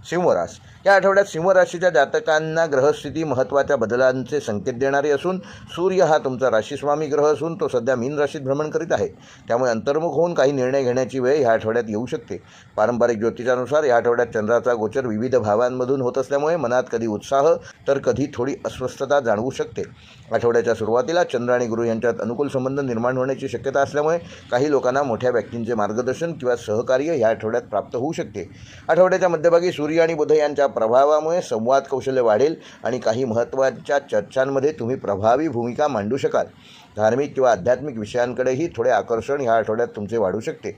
सिंह रास या आठवड्यात सिंह राशीच्या जातकांना ग्रहस्थिती महत्त्वाच्या बदलांचे संकेत देणारी असून सूर्य हा तुमचा राशीस्वामी ग्रह असून तो सध्या मीन राशीत भ्रमण करीत आहे। त्यामुळे अंतर्मुख होऊन काही निर्णय घेण्याची वेळ ह्या आठवड्यात येऊ शकते। पारंपरिक ज्योतिषानुसार या आठवड्यात चंद्राचा गोचर विविध भावांमधून होत असल्यामुळे मनात कधी उत्साह तर कधी थोडी अस्वस्थता जाणवू शकते। आठवड्याच्या सुरुवातीला चंद्र आणि गुरु यांच्यात अनुकूल संबंध निर्माण होण्याची शक्यता असल्यामुळे काही लोकांना मोठ्या व्यक्तींचे मार्गदर्शन किंवा सहकार्य या आठवड्यात प्राप्त होऊ शकते। आठवड्याच्या मध्यभागी सूर्य आणि बुध यांच्या प्रभावामुळे संवाद कौशल्य वाढेल आणि काही महत्त्वाच्या चर्चांमध्ये तुम्ही प्रभावी भूमिका मांडू शकाल। धार्मिक किंवा आध्यात्मिक विषयांकडेही थोडे आकर्षण ह्या आठवड्यात तुमचे वाढू शकते।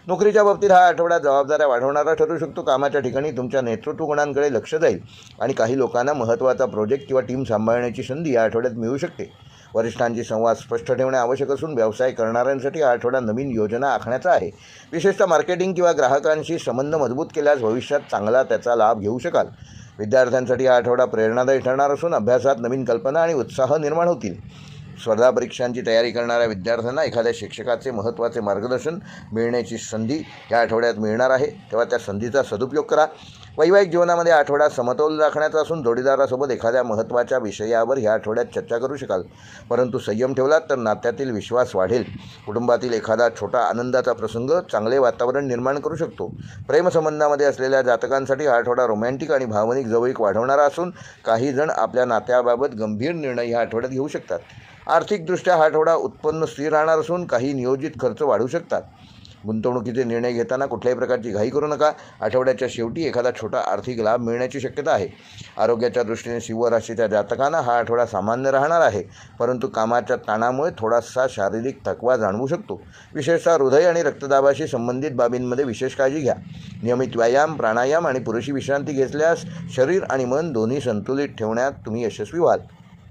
नोकरीच्या बाबतीत हा आठवडा जबाबदाऱ्या वाढवणारा ठरू शकतो। कामाच्या ठिकाणी तुमच्या नेतृत्व गुणांकडे लक्ष जाईल आणि काही लोकांना महत्त्वाचा प्रोजेक्ट किंवा टीम सांभाळण्याची संधी या आठवड्यात मिळू शकते। वरिष्ठांची संवाद स्पष्ट ठेवणे आवश्यक असून व्यवसाय करणाऱ्यांसाठी हा आठवडा नवीन योजना आखण्याचा आहे। विशेषतः मार्केटिंग किंवा ग्राहकांशी संबंध मजबूत केल्यास भविष्यात चांगला त्याचा लाभ घेऊ शकाल। विद्यार्थ्यांसाठी हा आठवडा प्रेरणादायी ठरणार असून अभ्यासात नवीन कल्पना आणि उत्साह निर्माण होतील। स्पर्धा परीक्षांची तयारी करणाऱ्या विद्यार्थ्यांना एखाद्या शिक्षकाचे महत्त्वाचे मार्गदर्शन मिळण्याची संधी या आठवड्यात मिळणार आहे, तेव्हा त्या संधीचा सदुपयोग करा। वैवाहिक जीवनामध्ये आठवडा समतोल राखण्याचा असून जोडीदारासोबत एखाद्या महत्त्वाच्या विषयावर ह्या आठवड्यात चर्चा करू शकाल, परंतु संयम ठेवलात तर नात्यातील विश्वास वाढेल। कुटुंबातील एखादा छोटा आनंदाचा प्रसंग चांगले वातावरण निर्माण करू शकतो। प्रेमसंबंधामध्ये असलेल्या जातकांसाठी हा आठवडा रोमॅन्टिक आणि भावनिक जवळीक वाढवणारा असून काही जण आपल्या नात्याबाबत गंभीर निर्णय ह्या आठवड्यात घेऊ शकतात। आर्थिकदृष्ट्या हा आठवडा उत्पन्न स्थिर राहणार असून काही नियोजित खर्च वाढू शकतात। गुंतवणुकीचे निर्णय घेताना कुठल्याही प्रकारची घाई करू नका। आठवड्याच्या शेवटी एखादा छोटा आर्थिक लाभ मिळण्याची शक्यता आहे। आरोग्याच्या दृष्टीने सिंह राशीच्या जातकांना हा आठवडा सामान्य राहणार आहे, परंतु कामाच्या ताणामुळे थोडासा शारीरिक थकवा जाणवू शकतो। विशेषतः हृदय आणि रक्तदाबाशी संबंधित बाबींमध्ये विशेष काळजी घ्या। नियमित व्यायाम, प्राणायाम आणि पुरेशी विश्रांती घेतल्यास शरीर आणि मन दोन्ही संतुलित ठेवण्यात तुम्ही यशस्वी व्हाल।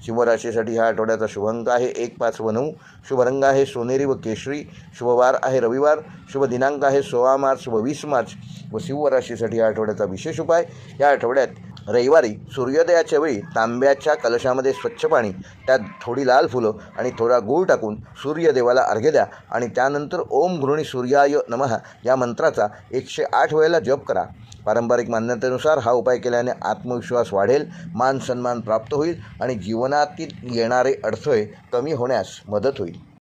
सिंह राशीसाठी ह्या आठवड्याचा शुभ अंक आहे 1, 5 व 9। शुभ रंग आहे सोनेरी व केशरी। शुभ वार आहे रविवार। शुभ दिनांक आहे 16 मार्च व 20 मार्च। व सिंह राशीसाठी या आठवड्याचा विशेष उपाय, या आठवड्यात रविवारी सूर्योदयाच्या वेळी तांब्याच्या कलशामध्ये स्वच्छ पाणी, त्यात थोडी लाल फुलं आणि थोडा गूळ टाकून सूर्यदेवाला अर्घ्य द्या आणि त्यानंतर ओम गृणी सूर्याय नमः या मंत्राचा 108 वेळेला जप करा। पारंपरिक मान्यतेनुसार हा उपाय केल्याने आत्मविश्वास वाढेल, मान सन्मान प्राप्त होईल आणि जीवनातील येणारे अडथळे कमी होण्यास मदत होईल।